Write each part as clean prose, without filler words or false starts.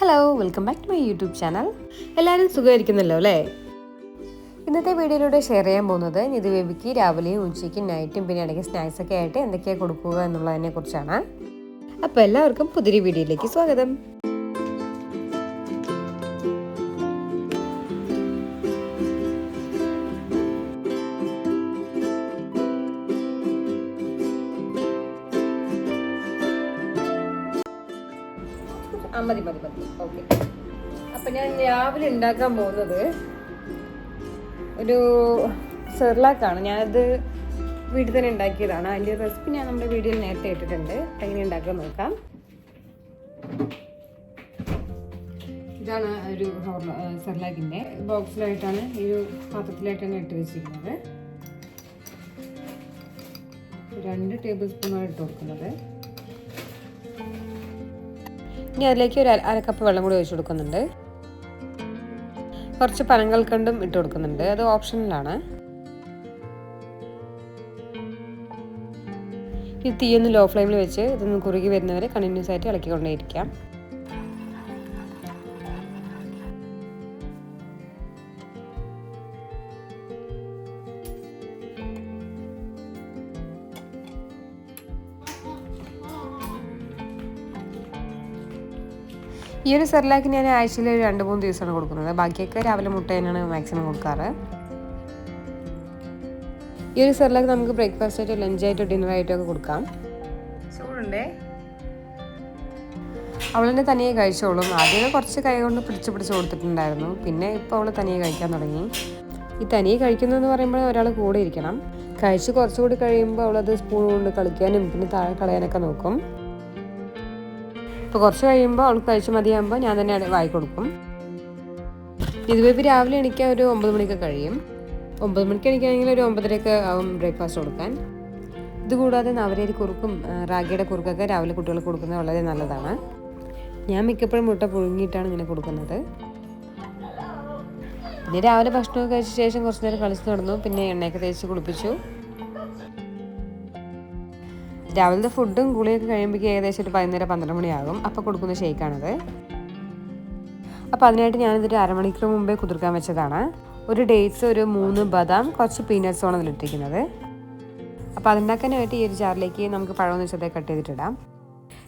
Hello, welcome back to my YouTube channel. എല്ലാവരും സുഖമായിരിക്കുന്നല്ലോ അല്ലേ? ഇന്നത്തെ വീഡിയോയിലൂടെ ഷെയർ ചെയ്യാൻ പോകുന്നത് നിധു ബേബിക്ക് രാവിലെയും ഉച്ചയ്ക്കും നൈറ്റും പിന്നെ ഇടയ്ക്ക് സ്നാക്സൊക്കെ ആയിട്ട് എന്തൊക്കെയാണ് കൊടുക്കുക എന്നുള്ളതിനെ കുറിച്ചാണ്. അപ്പോൾ എല്ലാവർക്കും പുതിയൊരു വീഡിയോയിലേക്ക് സ്വാഗതം. മതി ഓക്കെ. അപ്പം ഞാൻ രാവിലെ ഉണ്ടാക്കാൻ പോകുന്നത് ഒരു സെർലാക്കാണ്. ഞാനത് വീട്ടിൽ തന്നെ ഉണ്ടാക്കിയതാണ്. അതിൻ്റെ റെസിപ്പി ഞാൻ നമ്മുടെ വീഡിയോയിൽ നേരത്തെ ഇട്ടിട്ടുണ്ട്. എങ്ങനെ ഉണ്ടാക്കാൻ നോക്കാം. ഇതാണ് ഒരു സെർലാക്കിൻ്റെ ബോക്സിലായിട്ടാണ്, ഈ ഒരു പാത്രത്തിലായിട്ടാണ് ഇട്ട് വെച്ചിരിക്കുന്നത്. 2 ടേബിൾ സ്പൂണാണ് ഇട്ട് കൊടുക്കുന്നത്. ഇനി അതിലേക്ക് ഒരു അര കപ്പ് വെള്ളം കൂടി ഒഴിച്ചു കൊടുക്കുന്നുണ്ട്. കുറച്ച് പനങ്കൽക്കണ്ടും ഇട്ട് കൊടുക്കുന്നുണ്ട്. അത് ഓപ്ഷണലാണ്. ഈ തീയൊന്ന് ലോ ഫ്ലെയിമിൽ വെച്ച് ഇതൊന്ന് കുറുകി വരുന്നവരെ കണ്ടിന്യൂസ് ആയിട്ട് ഇളക്കിക്കൊണ്ടേയിരിക്കാം. ഈ ഒരു സെർലാക്ക് ഞാൻ ആഴ്ചയിൽ 2-3 ദിവസമാണ് കൊടുക്കുന്നത്. ബാക്കിയൊക്കെ രാവിലെ മുട്ട തന്നെയാണ് മാക്സിമം കൊടുക്കാറ്. ഈ ഒരു സെർലാക്ക് നമുക്ക് ബ്രേക്ക്ഫാസ്റ്റ് ആയിട്ട്, ലഞ്ചായിട്ടോ ഡിന്നറായിട്ടോ ഒക്കെ കൊടുക്കാം. ചൂടുണ്ടേ, അവളെന്നെ തനിയെ കഴിച്ചോളും. ആദ്യമേ കുറച്ച് കൈ കൊണ്ട് പിടിച്ച് കൊടുത്തിട്ടുണ്ടായിരുന്നു. പിന്നെ ഇപ്പോൾ അവൾ തനിയെ കഴിക്കാൻ തുടങ്ങി. ഈ തനിയെ കഴിക്കുന്നതെന്ന് പറയുമ്പോൾ ഒരാൾ കൂടെ ഇരിക്കണം. കഴിച്ച് കുറച്ചുകൂടി കഴിയുമ്പോൾ അവളത് സ്പൂൺ കൊണ്ട് കളിക്കാനും പിന്നെ താഴെ കളയാനൊക്കെ നോക്കും. ഇപ്പോൾ കുറച്ച് കഴിയുമ്പോൾ അവൾക്ക് കഴിച്ച് മതിയാകുമ്പോൾ ഞാൻ തന്നെ വായി കൊടുക്കും. ഇതുവരെ രാവിലെ എണീക്കാൻ ഒരു 9 മണിക്ക് കഴിയും. 9 മണിക്ക് എണീക്കുകയാണെങ്കിൽ ഒരു 9:30 ആവും ബ്രേക്ക്ഫാസ്റ്റ് കൊടുക്കാൻ. ഇതുകൂടാതെ നവരരി കുറുക്കും റാഗിയുടെ കുറുക്കൊക്കെ രാവിലെ കുട്ടികൾക്ക് കൊടുക്കുന്നത് വളരെ നല്ലതാണ്. ഞാൻ മിക്കപ്പോഴും മുട്ട പുഴുങ്ങിയിട്ടാണ് ഇങ്ങനെ കൊടുക്കുന്നത്. പിന്നെ രാവിലെ ഭക്ഷണമൊക്കെ കഴിച്ച ശേഷം കുറച്ച് നേരം കളിച്ച് നടന്നു. പിന്നെ എണ്ണയൊക്കെ തേച്ച് കുളിപ്പിച്ചു. രാവിലത്തെ ഫുഡും കുളിയൊക്കെ കഴിയുമ്പോഴേക്കും ഏകദേശം ഒരു 11-12 മണിയാകും. അപ്പോൾ കൊടുക്കുന്ന ഷേക്കാണിത്. അപ്പോൾ അതിനായിട്ട് ഞാനിതൊരു അരമണിക്കൂർ മുമ്പേ കുതിർക്കാൻ വെച്ചതാണ്. ഒരു ഡേറ്റ്സ്, ഒരു 3 ബദാം, കുറച്ച് പീനട്ട്സാണ് അതിലിട്ടിരിക്കുന്നത്. അപ്പോൾ അതുണ്ടാക്കാനായിട്ട് ഈ ഒരു ജാറിലേക്ക് നമുക്ക് പഴമൊന്ന് ചെറുതായി കട്ട് ചെയ്തിട്ടിടാം.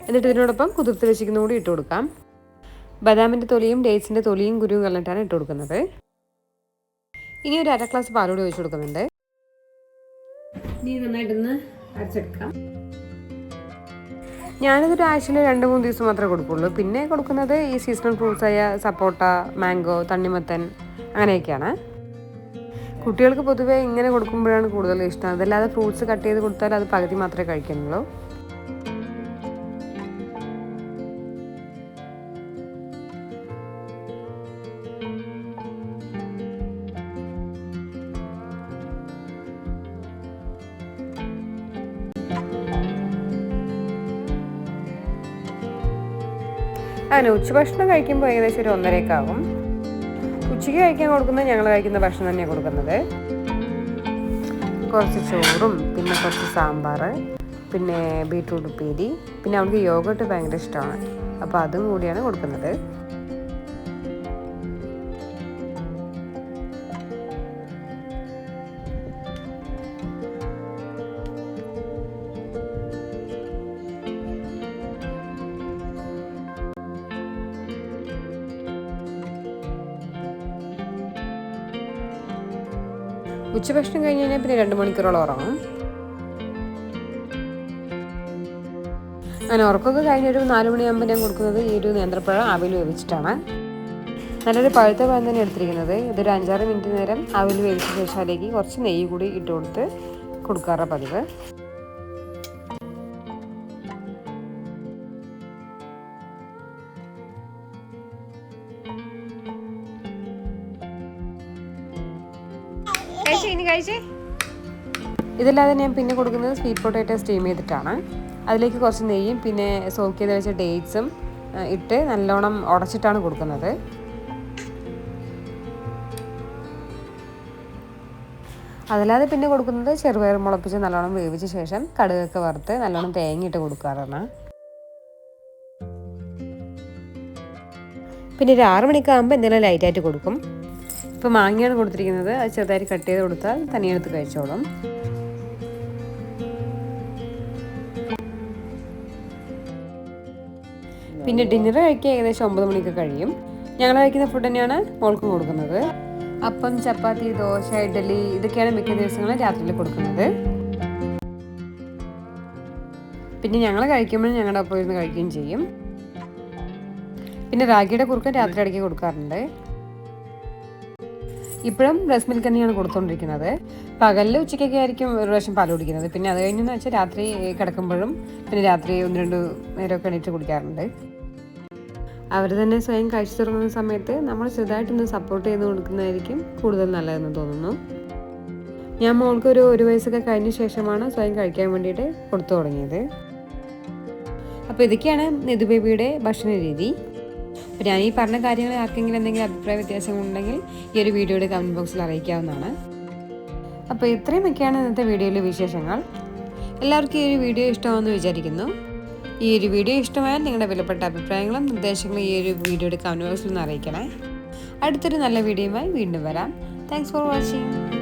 എന്നിട്ട് ഇതിനോടൊപ്പം കുതിർത്ത് വെച്ചിരിക്കുന്ന കൂടി ഇട്ട് കൊടുക്കാം. ബദാമിൻ്റെ തൊലിയും ഡേറ്റ്സിൻ്റെ തൊലിയും കുരുവും കളഞ്ഞിട്ടാണ് ഇട്ട് കൊടുക്കുന്നത്. ഇനി ഒരു 1/2 ഗ്ലാസ് പാലോട് ഒഴിച്ച് കൊടുക്കുന്നുണ്ട്. ഇനി നന്നായിട്ടൊന്ന് അരച്ചെടുക്കാം. ഞാനിതൊരു ആഴ്ചയിൽ 2-3 ദിവസം മാത്രമേ കൊടുക്കുള്ളൂ. പിന്നെ കൊടുക്കുന്നത് ഈ സീസണൽ ഫ്രൂട്ട്സായ സപ്പോട്ട, മാംഗോ, തണ്ണിമത്തൻ അങ്ങനെയൊക്കെയാണ്. കുട്ടികൾക്ക് പൊതുവേ ഇങ്ങനെ കൊടുക്കുമ്പോഴാണ് കൂടുതൽ ഇഷ്ടം. അതല്ലാതെ ഫ്രൂട്ട്സ് കട്ട് ചെയ്ത് കൊടുത്താൽ അത് പകുതി മാത്രമേ കഴിക്കുന്നുള്ളൂ. അങ്ങനെ ഉച്ചഭക്ഷണം കഴിക്കുമ്പോൾ ഏകദേശം ഒരു 1:30 ആകും. ഉച്ചയ്ക്ക് കഴിക്കാൻ കൊടുക്കുന്നത് ഞങ്ങൾ കഴിക്കുന്ന ഭക്ഷണം തന്നെയാണ് കൊടുക്കുന്നത്. കുറച്ച് ചോറും പിന്നെ കുറച്ച് സാമ്പാർ, പിന്നെ ബീട്രൂട്ട് ഉപ്പേരി, പിന്നെ അവൾക്ക് യോഗട്ട് ഭയങ്കര ഇഷ്ടമാണ്. അപ്പോൾ അതും കൂടിയാണ് കൊടുക്കുന്നത്. ഉച്ചഭക്ഷണം കഴിഞ്ഞ് കഴിഞ്ഞാൽ പിന്നെ 2 മണിക്കൂറോളം ഉറങ്ങും. അങ്ങനെ ഉറക്കമൊക്കെ കഴിഞ്ഞൊരു 4 മണിയാകുമ്പോൾ ഞാൻ കൊടുക്കുന്നത് ഈ ഒരു നേന്ത്രപ്പഴം ആവിയിൽ വേവിച്ചിട്ടാണ്. നല്ലൊരു പഴുത്ത പഴം തന്നെ എടുത്തിരിക്കുന്നത്. ഇതൊരു 5-6 മിനിറ്റ് നേരം ആവിയിൽ വേവിച്ച ശേഷം അതിലേക്ക് കുറച്ച് നെയ്യ് കൂടി ഇട്ട് കൊടുത്ത് കൊടുക്കാറ് പതിവ്. ഇതല്ലാതെ ഞാൻ പിന്നെ കൊടുക്കുന്നത് സ്വീറ്റ് പൊട്ടാറ്റോ സ്റ്റീം ചെയ്തിട്ടാണ്. അതിലേക്ക് കുറച്ച് നെയ്യും പിന്നെ സോക്ക് ചെയ്ത് വെച്ച ഡേറ്റ്സും ഇട്ട് നല്ലോണം ഉടച്ചിട്ടാണ് കൊടുക്കുന്നത്. അതല്ലാതെ പിന്നെ കൊടുക്കുന്നത് ചെറുപയർ മുളപ്പിച്ച് നല്ലോണം വേവിച്ച ശേഷം കടുകൊക്കെ വറുത്ത് നല്ലോണം തേങ്ങയിട്ട് കൊടുക്കാറാണ്. പിന്നെ ഒരു 6 മണിക്കാകുമ്പോൾ എന്തെങ്കിലും ലൈറ്റായിട്ട് കൊടുക്കും. ഇപ്പോൾ മാങ്ങയാണ് കൊടുത്തിരിക്കുന്നത്, അത് ചെറുതായിട്ട് കട്ട് ചെയ്ത് കൊടുത്താൽ തനിയെടുത്ത് കഴിച്ചോളും. പിന്നെ ഡിന്നർ കഴിക്കാൻ ഏകദേശം 9 മണിക്ക് കഴിയും. ഞങ്ങൾ കഴിക്കുന്ന ഫുഡ് തന്നെയാണ് മോൾക്കും കൊടുക്കുന്നത്. അപ്പം, ചപ്പാത്തി, ദോശ, ഇഡ്ഡലി ഇതൊക്കെയാണ് മിക്ക ദിവസങ്ങളും രാത്രിയിൽ കൊടുക്കുന്നത്. പിന്നെ ഞങ്ങൾ കഴിക്കുമ്പോൾ ഞങ്ങളുടെ ഒപ്പം ഇരുന്ന് കഴിക്കുകയും ചെയ്യും. പിന്നെ റാഗിയുടെ കുറുക്കൻ രാത്രി ഇടയ്ക്ക് കൊടുക്കാറുണ്ട്. ഇപ്പോഴും ബ്രസ്റ്റ് മിൽക്ക് തന്നെയാണ് കൊടുത്തുകൊണ്ടിരിക്കുന്നത്. പകലിൽ ഉച്ചയ്ക്കൊക്കെ ആയിരിക്കും ഒരു പ്രാവശ്യം പാൽ കുടിക്കുന്നത്. പിന്നെ അത് കഴിഞ്ഞെന്ന് വെച്ചാൽ രാത്രി കിടക്കുമ്പോഴും പിന്നെ രാത്രി 1-2 നേരമൊക്കെ എണീറ്റ് കുടിക്കാറുണ്ട്. അവർ തന്നെ സ്വയം കഴിച്ചു തുടങ്ങുന്ന സമയത്ത് നമ്മൾ ചെറുതായിട്ടൊന്ന് സപ്പോർട്ട് ചെയ്ത് കൊടുക്കുന്നതായിരിക്കും കൂടുതൽ നല്ലതെന്ന് തോന്നുന്നു. ഞാൻ മോൾക്ക് ഒരു വയസ്സൊക്കെ കഴിഞ്ഞ ശേഷമാണ് സ്വയം കഴിക്കാൻ വേണ്ടിയിട്ട് കൊടുത്തു തുടങ്ങിയത്. അപ്പോൾ ഇതൊക്കെയാണ് നിധു ബേബിയുടെ ഭക്ഷണ രീതി. അപ്പോൾ ഞാൻ ഈ പറഞ്ഞ കാര്യങ്ങൾ ആർക്കെങ്കിലും എന്തെങ്കിലും അഭിപ്രായ വ്യത്യാസങ്ങളുണ്ടെങ്കിൽ ഈ ഒരു വീഡിയോയുടെ കമൻറ്റ് ബോക്സിൽ അറിയിക്കാവുന്നതാണ്. അപ്പോൾ ഇത്രയുമൊക്കെയാണ് ഇന്നത്തെ വീഡിയോയിലെ വിശേഷങ്ങൾ. എല്ലാവർക്കും ഈ ഒരു വീഡിയോ ഇഷ്ടമാണെന്ന് വിചാരിക്കുന്നു. ഈ ഒരു വീഡിയോ ഇഷ്ടമായാൽ നിങ്ങളുടെ വിലപ്പെട്ട അഭിപ്രായങ്ങളും നിർദ്ദേശങ്ങളും ഈ ഒരു വീഡിയോയുടെ കമൻറ്റ് ബോക്സിൽ ഒന്ന് അറിയിക്കണേ. അടുത്തൊരു നല്ല വീഡിയോയുമായി വീണ്ടും വരാം. Thanks for watching.